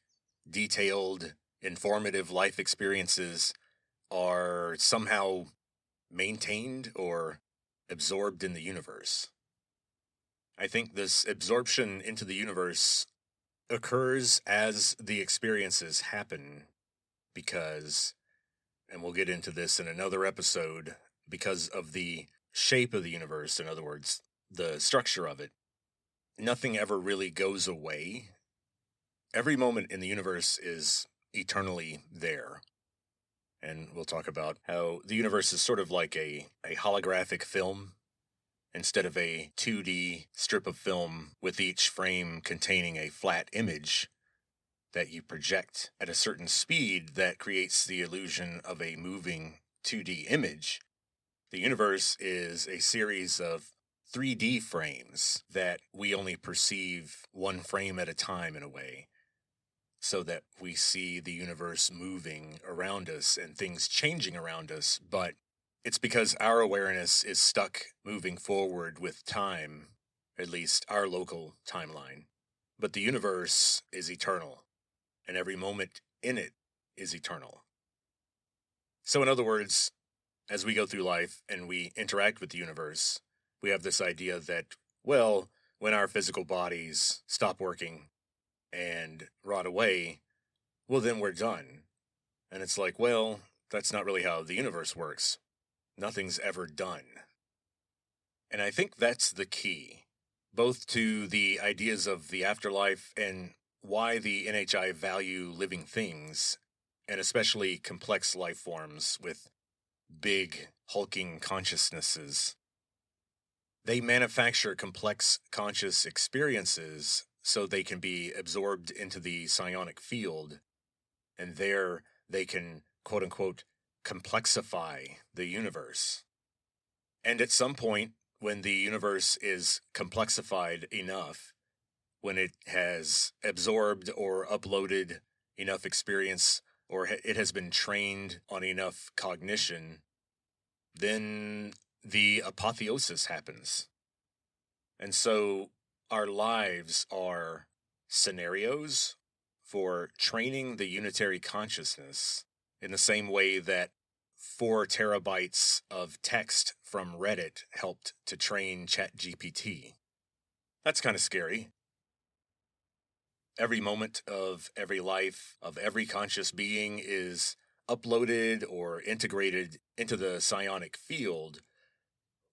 Speaker 4: detailed, informative life experiences are somehow maintained or absorbed in the universe. I think this absorption into the universe occurs as the experiences happen because, and we'll get into this in another episode, because of the shape of the universe, in other words, the structure of it, nothing ever really goes away. Every moment in the universe is eternally there. And we'll talk about how the universe is sort of like a holographic film, instead of a 2D strip of film with each frame containing a flat image that you project at a certain speed that creates the illusion of a moving 2D image. The universe is a series of 3D frames that we only perceive one frame at a time in a way, so that we see the universe moving around us and things changing around us, but it's because our awareness is stuck moving forward with time, at least our local timeline. But the universe is eternal, and every moment in it is eternal. So in other words, as we go through life and we interact with the universe, we have this idea that, well, when our physical bodies stop working and rot away, well, then we're done. And it's like, well, that's not really how the universe works. Nothing's ever done. And I think that's the key, both to the ideas of the afterlife and why the NHI value living things, and especially complex life forms with big, hulking consciousnesses. They manufacture complex conscious experiences so they can be absorbed into the psionic field, and there they can, quote unquote, complexify the universe. And at some point, when the universe is complexified enough, when it has absorbed or uploaded enough experience, or it has been trained on enough cognition, then the apotheosis happens. And so our lives are scenarios for training the unitary consciousness in the same way that 4 terabytes of text from Reddit helped to train ChatGPT. That's kind of scary. Every moment of every life of every conscious being is uploaded or integrated into the psionic field,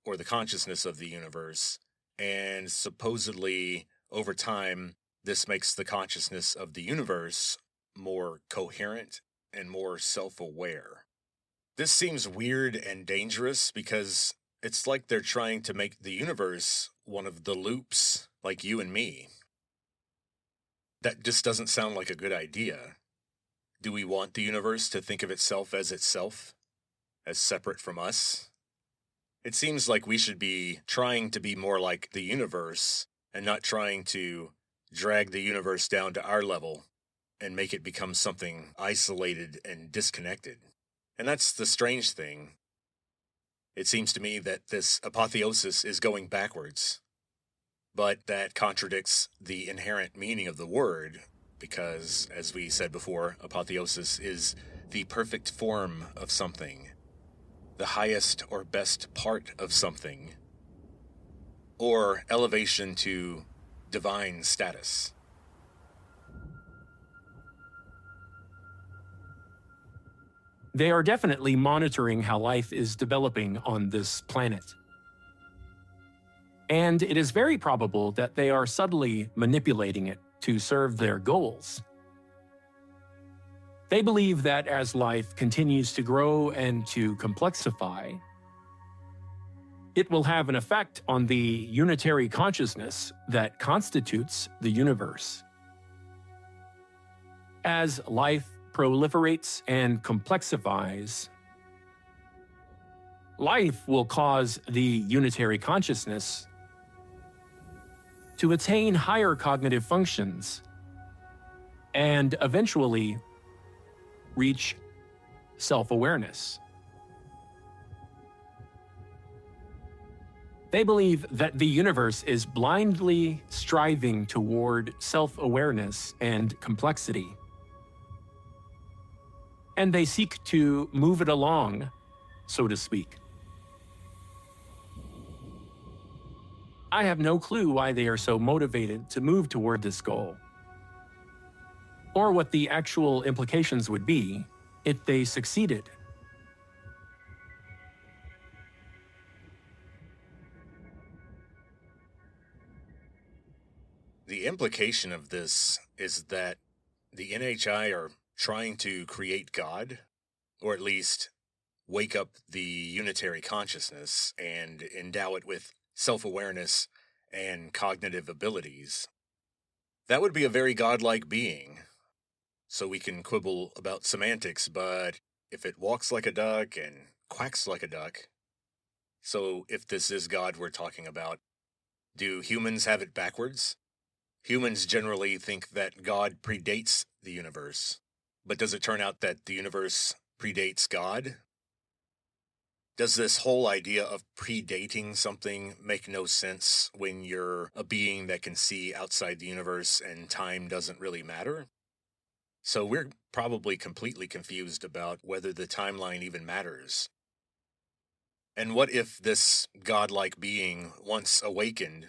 Speaker 4: or the consciousness of the universe, and supposedly, over time, this makes the consciousness of the universe more coherent and more self-aware. This seems weird and dangerous because it's like they're trying to make the universe one of the loops, like you and me. That just doesn't sound like a good idea. Do we want the universe to think of itself, as separate from us? It seems like we should be trying to be more like the universe and not trying to drag the universe down to our level and make it become something isolated and disconnected. And that's the strange thing. It seems to me that this apotheosis is going backwards, but that contradicts the inherent meaning of the word because, as we said before, apotheosis is the perfect form of something, the highest or best part of something, or elevation to divine status.
Speaker 5: They are definitely monitoring how life is developing on this planet. And it is very probable that they are subtly manipulating it to serve their goals. They believe that as life continues to grow and to complexify, it will have an effect on the unitary consciousness that constitutes the universe. As life proliferates and complexifies, life will cause the unitary consciousness to attain higher cognitive functions and eventually reach self-awareness. They believe that the universe is blindly striving toward self-awareness and complexity, and they seek to move it along, so to speak. I have no clue why they are so motivated to move toward this goal, or what the actual implications would be if they succeeded.
Speaker 4: The implication of this is that the NHI are trying to create God, or at least wake up the unitary consciousness and endow it with self-awareness and cognitive abilities. That would be a very godlike being. So we can quibble about semantics, but if it walks like a duck and quacks like a duck, so if this is God we're talking about, do humans have it backwards? Humans generally think that God predates the universe, but does it turn out that the universe predates God? Does this whole idea of predating something make no sense when you're a being that can see outside the universe and time doesn't really matter? So we're probably completely confused about whether the timeline even matters. And what if this godlike being, once awakened,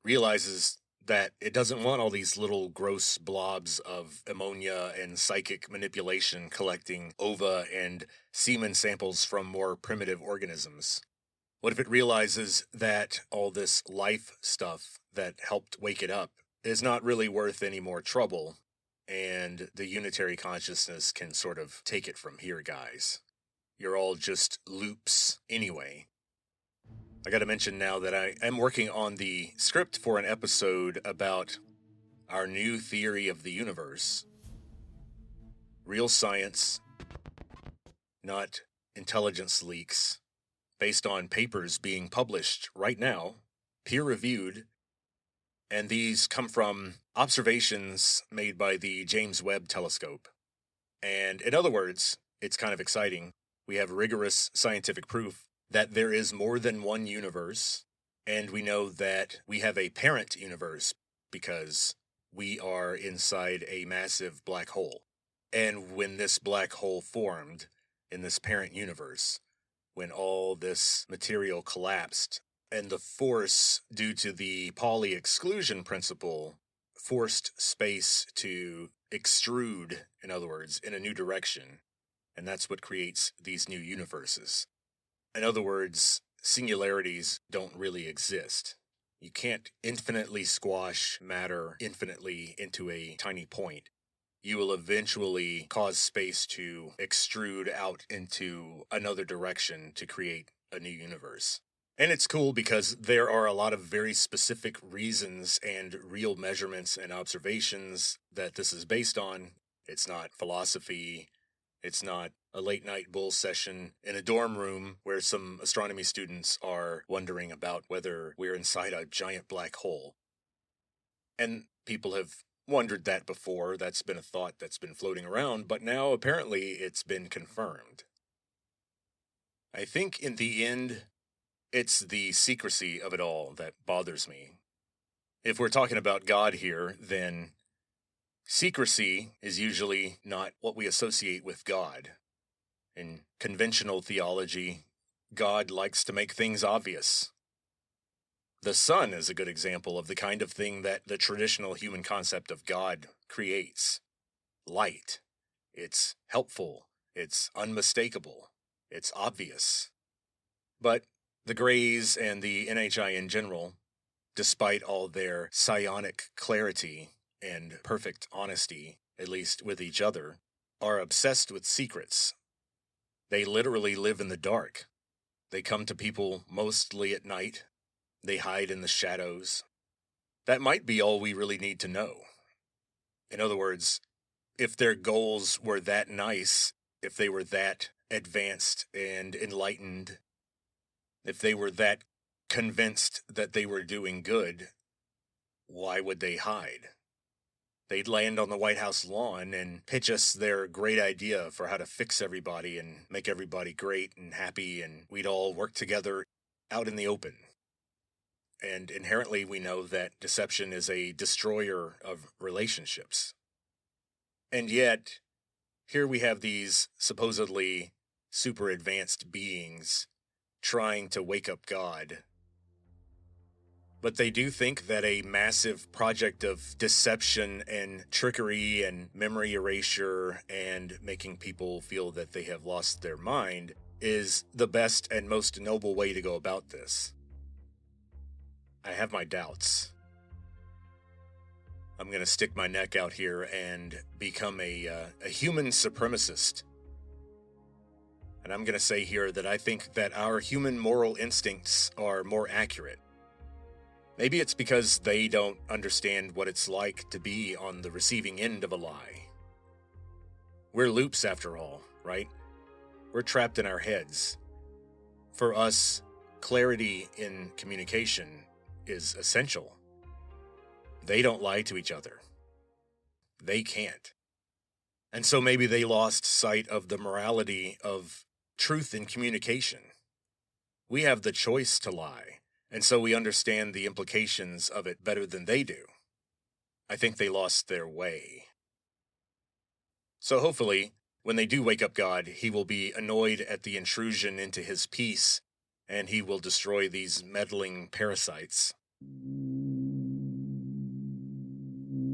Speaker 4: realizes that it doesn't want all these little gross blobs of ammonia and psychic manipulation collecting ova and semen samples from more primitive organisms? What if it realizes that all this life stuff that helped wake it up is not really worth any more trouble, and the unitary consciousness can sort of take it from here, guys? You're all just loops anyway. I gotta mention now that I am working on the script for an episode about our new theory of the universe. Real science, not intelligence leaks, based on papers being published right now, peer-reviewed, and these come from observations made by the James Webb Telescope. And in other words, it's kind of exciting. We have rigorous scientific proof that there is more than one universe, and we know that we have a parent universe because we are inside a massive black hole. And when this black hole formed in this parent universe, when all this material collapsed, and the force due to the Pauli exclusion principle forced space to extrude, in other words, in a new direction, and that's what creates these new universes. In other words, singularities don't really exist. You can't infinitely squash matter infinitely into a tiny point. You will eventually cause space to extrude out into another direction to create a new universe. And it's cool because there are a lot of very specific reasons and real measurements and observations that this is based on. It's not philosophy. It's not a late-night bull session in a dorm room where some astronomy students are wondering about whether we're inside a giant black hole. And people have wondered that before. That's been a thought that's been floating around, but now apparently it's been confirmed. I think in the end, it's the secrecy of it all that bothers me. If we're talking about God here, then secrecy is usually not what we associate with God. In conventional theology, God likes to make things obvious. The sun is a good example of the kind of thing that the traditional human concept of God creates. Light. It's helpful. It's unmistakable. It's obvious. But the Greys and the NHI in general, despite all their psionic clarity and perfect honesty, at least with each other, are obsessed with secrets. They literally live in the dark. They come to people mostly at night. They hide in the shadows. That might be all we really need to know. In other words, if their goals were that nice, if they were that advanced and enlightened, if they were that convinced that they were doing good, why would they hide? They'd land on the White House lawn and pitch us their great idea for how to fix everybody and make everybody great and happy, and we'd all work together out in the open. And inherently we know that deception is a destroyer of relationships. And yet, here we have these supposedly super advanced beings trying to wake up God. But they do think that a massive project of deception and trickery and memory erasure and making people feel that they have lost their mind is the best and most noble way to go about this. I have my doubts. I'm going to stick my neck out here and become a human supremacist. And I'm going to say here that I think that our human moral instincts are more accurate. Maybe it's because they don't understand what it's like to be on the receiving end of a lie. We're loops after all, right? We're trapped in our heads. For us, clarity in communication is essential. They don't lie to each other. They can't. And so maybe they lost sight of the morality of truth in communication. We have the choice to lie, and so we understand the implications of it better than they do. I think they lost their way. So hopefully, when they do wake up God, he will be annoyed at the intrusion into his peace, and he will destroy these meddling parasites.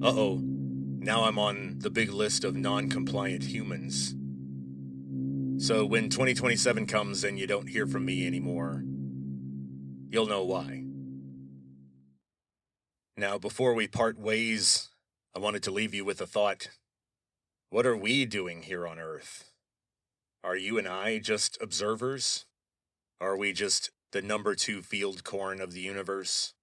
Speaker 4: Uh-oh, now I'm on the big list of non-compliant humans. So when 2027 comes and you don't hear from me anymore, you'll know why. Now, before we part ways, I wanted to leave you with a thought. What are we doing here on Earth? Are you and I just observers? Are we just the number 2 field corn of the universe?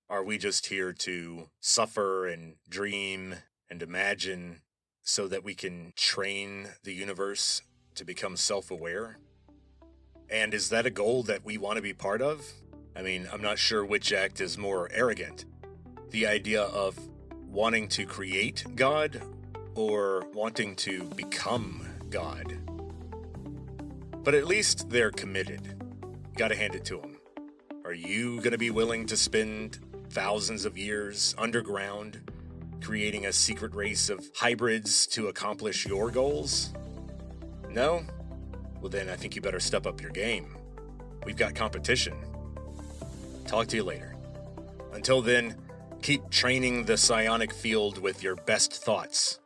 Speaker 4: Are we just here to suffer and dream and imagine so that we can train the universe to become self-aware? And is that a goal that we want to be part of? I mean, I'm not sure which act is more arrogant. The idea of wanting to create God or wanting to become God. But at least they're committed. Gotta hand it to them. Are you gonna be willing to spend thousands of years underground creating a secret race of hybrids to accomplish your goals? No? Well then I think you better step up your game. We've got competition. Talk to you later. Until then, keep training the psionic field with your best thoughts.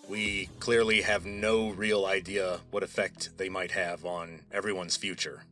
Speaker 4: We clearly have no real idea what effect they might have on everyone's future.